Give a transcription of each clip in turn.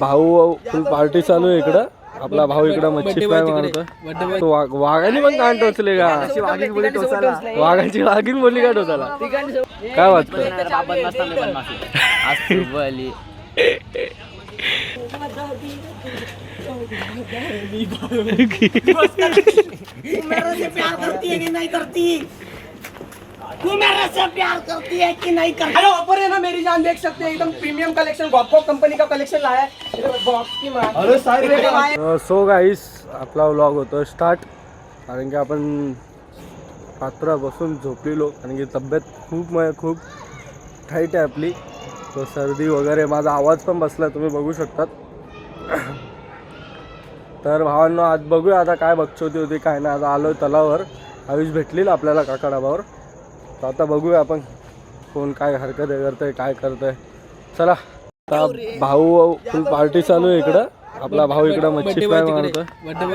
भाऊ फुल पार्टी चालू आहे इकडं. आपला भाऊ इकडं मच्छी फ्राय मारतो. वाघाने पण कान टोचले का? वाघाची वाघीन बोलली का टोचाला? काय वाटतं? तू मेरे से प्यार करती है कि नहीं करती? हेलो ऑफर है ना मेरी जान, देख सकते हैं एकदम प्रीमियम कलेक्शन, गॉपकॉप कंपनी का कलेक्शन लाया है. सो गाईस, आपला व्लॉग होतो स्टार्ट. कारण की आपण रात्र बसून झोपलेलो, कारण की तब्येत खूप टाईट आहे आपली. तो सर्दी वगैरे, माझा आवाज पण बसला, तुम्ही बघू शकतात. तर भावांनो, आज बघूया आता काय बक्षोती होती काय नाही. आता आलो तलावर, आयुष भेटलेल आपल्याला काका डाबावर. तर आता बघूया आपण कोण काय हरकत करतंय, काय करतंय. चला. आता भाऊ फुल पार्टी चालू आहे इकडं. आपला भाऊ इकडं मच्छी फ्राय मारतोय. बड्डे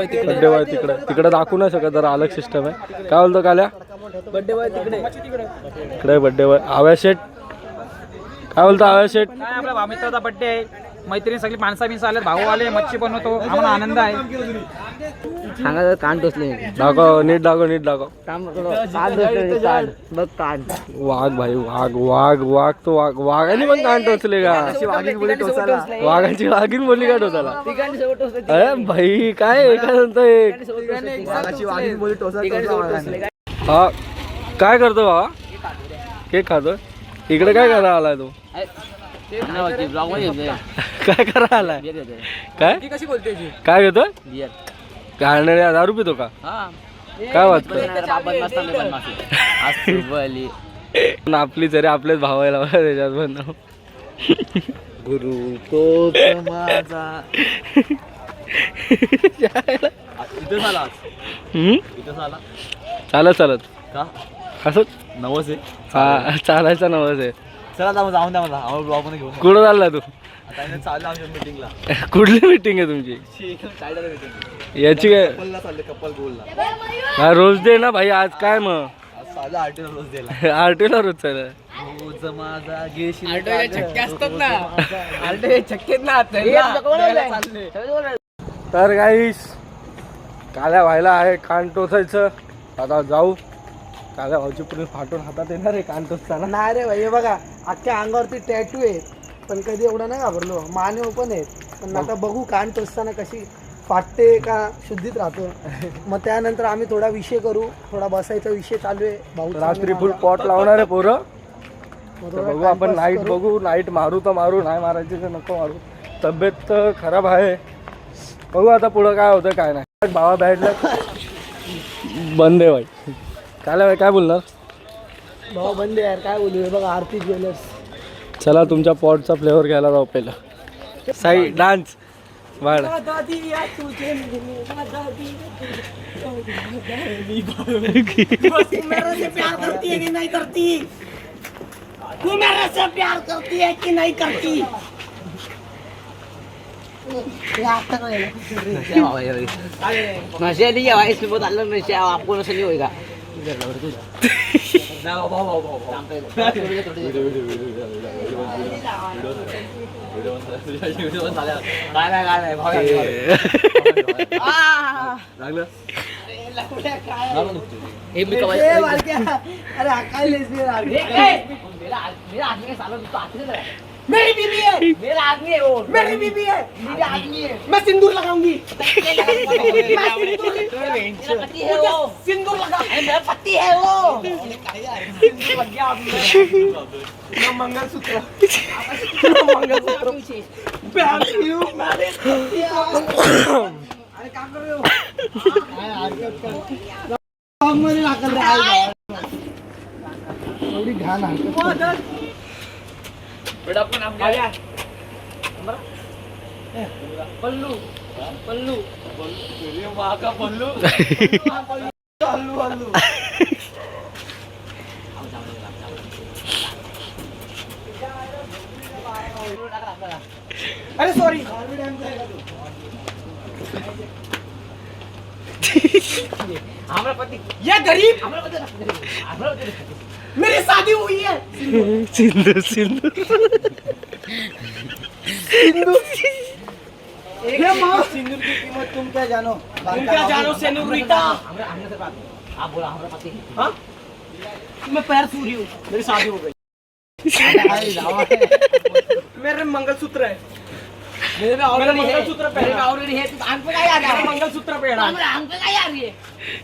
बॉय तिकडे दाखवू नाही शकत, जरा अलग सिस्टम आहे. काय बोलतो काल्या? बर्थडे बॉय इकडे बड्डे बॉय. आव्या शेट काय बोलतो? आव्या शेट काय आपला भामित्राचा बड्डे आहे. मैत्रिणी सगळी माणसं आले, भाऊ आले, मच्छी बनवतो, आम्हाला आनंद आहे. सांगा कान टोचले. दाखव, नीट दाखव. बघ कान. वाघ भाई, वाघ तो वाघाने पण कान टोचले का? वाघाची वाघीन बोलली का टोचाला? अरे भाई, काय एखाद हा काय करतो बाबा? केक खातो. इकडे काय करा आलाय तू? काय करा आलाय? काय कशी बोलते काय घेतो? काय दारू पितो का? काय वाटतं? आपली तरी आपलेच भावायला त्याच्यात पण गुरु तो माझा. चालत का असंच नवस आहे. हा, चालायचा नवस आहे. चला जाऊन द्या मला, आम्हाला ब्लॉग मध्ये घेऊन. कुठं चालला तू? आता चाललं आमच्या मीटिंगला. कुठली मीटिंग आहे तुमची? याची काय? कपल गोलला. रोज दे ना भाई. आज काय मग? साला आरटीला रोज दिला. आरटीला रोज चालू रोज माझा घेशील. तर गाईस, काल्या व्हायला आहे कान टोचायचं. आता जाऊ. काल्या भाऊची पूर्ण फाटून हातात येणार आहे कान टोचताना. नाही रे भाई, बघा अख्ख्या अंगावरती टॅटू आहे, पण कधी एवढं नाही घाबरलो. माने पण आहेत, पण आता बघू कान टोचताना कशी फाटते का शुद्धीत राहतो. मग त्यानंतर आम्ही थोडा विषय करू. थोडा बसायचा विषय चालू आहे. भाऊ रात्री फुल पॉट लावणार आहे पोरं. बघू आपण नाईट बघू. नाईट मारू तर मारू, नाही मारायची तर नको मारू. तब्येत तर खराब आहे. बघू आता पुढं काय होतं काय नाही. भावा बॅटला बंद आहे भाई. काय बोलणार? भाऊ बंद यार, काय बोलू. बघा आरती ज्वेलर्स. चला तुमच्या पॉटचा फ्लेवर घ्यायला जाऊ पहिला. साई डान्स वाढ. मेरे से प्यार करती है कि नहीं करती? तू मेरे से प्यार करती है कि नहीं करती? नशे नहीं है इसमें बहुत अलग नशे है, आपको नशा नहीं होएगा. अरे मेरी बीबी है. मेरा आदमी है वो. मेरी बीबी है. मेरा आदमी है. मैं सिंदूर लगाऊंगी. मेरा पति है वो. सिंदूर लगा. मेरा पति है वो. मंगलसूत्र. अरे काम कर रहे हो? एवढी घाण हरकत. बेटा आपका नाम क्या है? पल्लू. पल्लू. तेरी माँ का पल्लू. हल्लू हल्लू. अरे सॉरी. हमारा पति ये गरीब हमारा पति मेरी शादी हुई है सिंदूर सिंदूर ये माँ सिंदूर की कीमत तुम क्या जानो तुम क्या जानो सेनोरिटा हमने से बात आप बोला हमारा पति हाँ मैं पैर छू रही हूँ मेरी शादी हो गई मेरे मंगलसूत्र है मेरे में ऑलरेडी है मंगलसूत्र मेरे में ऑलरेडी है तू आंख पे क्या आ रहा है मंगलसूत्र पहना हमारे आंख पे क्या आ रही है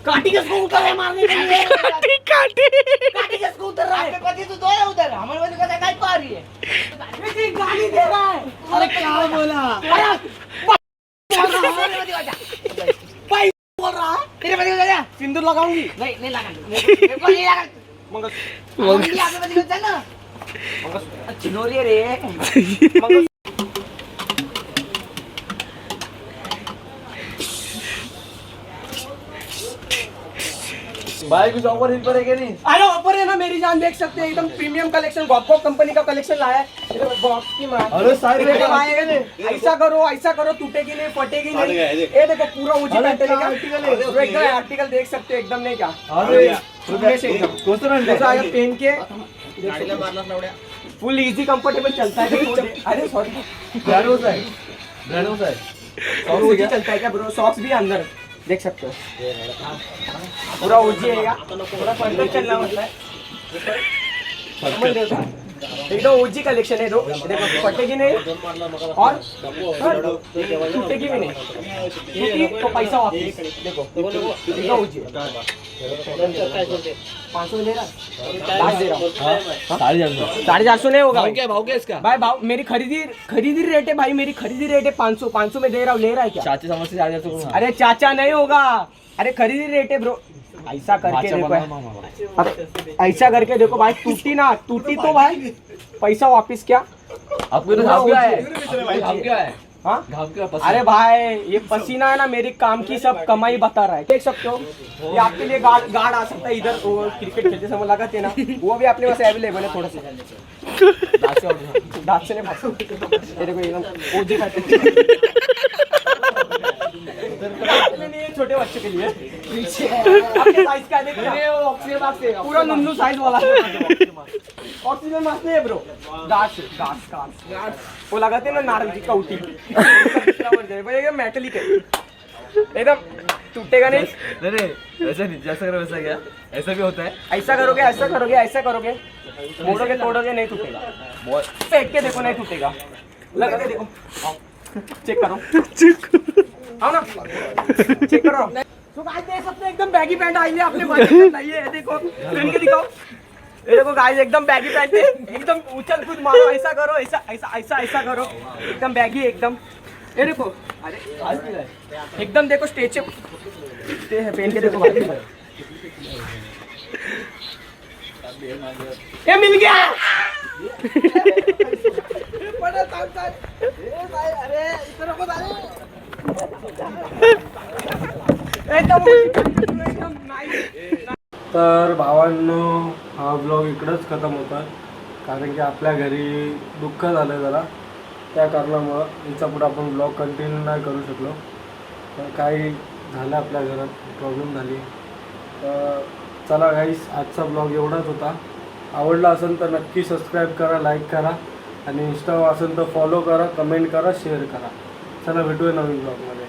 काटी के स्कूटर है मारने के लिए काटी के स्कूटर रहा है पति तो दो है उधर हमारे पति का काय पा रही है ये गाली दे रहा है अरे क्या बोला भाई बोल रहा है तेरे पति को जा सिंदूर लगाऊंगी नहीं नहीं लगा मेरे को नहीं लगा मंगल आपके पति को जाना मंगल चिनोरी रे भाई कुछ ऑफर हिल पर है क्या नहीं? अरे ऑफर है ना मेरी जान देख सकते हैं एकदम प्रीमियम कलेक्शन गॉपकॉप कंपनी का कलेक्शन लाया है बॉक्स की मार अरे सारे देखो भाई, ऐसा करो टूटेगी नहीं फटेगी नहीं ये देखो पूरा ऊंची पैंट है एकदम आर्टिकल देख सकते हो एकदम नहीं क्या अरे फ्रेश एकदम जैसा आया पहन के फुल इजी कंफर्टेबल चलता है अरे सॉरी ब्रांड है और ओजी चलता है क्या ब्रो सॉक्स भी अंदर देख सकते हो पूरा ओजी है थोड़ा फर्दर चलना मतलब समझ रहे हो एकदम ओजी कलेक्शन है देखो फटेगी नहीं और टूटेगी भी नहीं टूटी तो पैसा वापस देखो एकदम ओजी 500 ले रहा लास्ट दे रहा हूँ 450 नहीं होगा भाव क्या इसका? भाई भाव मेरी खरीदी रेट है भाई मेरी खरीदी रेट है 500 में दे रहा हूँ ले रहा है क्या चाचा समझ से 450 अरे चाचा नहीं होगा अरे खरीदी रेट है ब्रो ऐसा करके देखो ऐसा करके देखो भाई टूटी तो भाई पैसा वापस क्या आपको तो घाव क्या है? घाव क्या है? हाँ घाव क्या है? अरे भाई ये पसीना है ना मेरी काम की सब कमाई बता रहा है देख सकते हो ये आपके लिए गार्ड आ सकता है इधर वो क्रिकेट खेलते समय लगाते हैं ना वो भी अपने पास अवेलेबल है थोड़ा सा दांत से नहीं भाग ये देखो एकदम ओजी छोटे बच्चे के लिए आपके साइज का देख ऑक्सीजन मास्क से पूरा नुन्नू साइज वाला ऑक्सीजन मास्क नहीं है ब्रो गार्ड वो लगाते हैं ना नारंगी कौटी एकदम मेटलिक है एकदम टूटेगा नहीं ऐसा नहीं जैसा करो वैसा क्या ऐसा भी होता है ऐसा करोगे मोड़ोगे तोड़ोगे नहीं टूटेगा फेंक के देखो नहीं टूटेगा लगा के देखो चेक करो आओ ना चेक करो तो गाइस देख सकते हैं एकदम बैगी पैंट आई है आपने ये देखो पहन के दिखाओ ये देखो गाइस एकदम बैगी पैंट है एकदम उछल कूद मारो ऐसा करो ऐसा करो एकदम बैगी एकदम ये देखो अरे एकदम देखो स्टेज पे पहन के देखो भाई ये मिल गया अरे इतना को तर भावांनो हा ब्लॉग इकडंच खतम होता कारण की आपल्या घरी दुःख झालं जरा त्या कारणामुळं याच्या पुढे आपण ब्लॉग कंटिन्यू नाही करू शकलो तर काही झालं आपल्या घरात प्रॉब्लेम झाली तर चला गाईस आजचा ब्लॉग एवढाच होता आवडला असेल तर नक्की सबस्क्राईब करा लाईक करा आणि इंस्टावर असेल तर फॉलो करा कमेंट करा शेअर करा चला भेटूया नवीन ब्लॉगमध्ये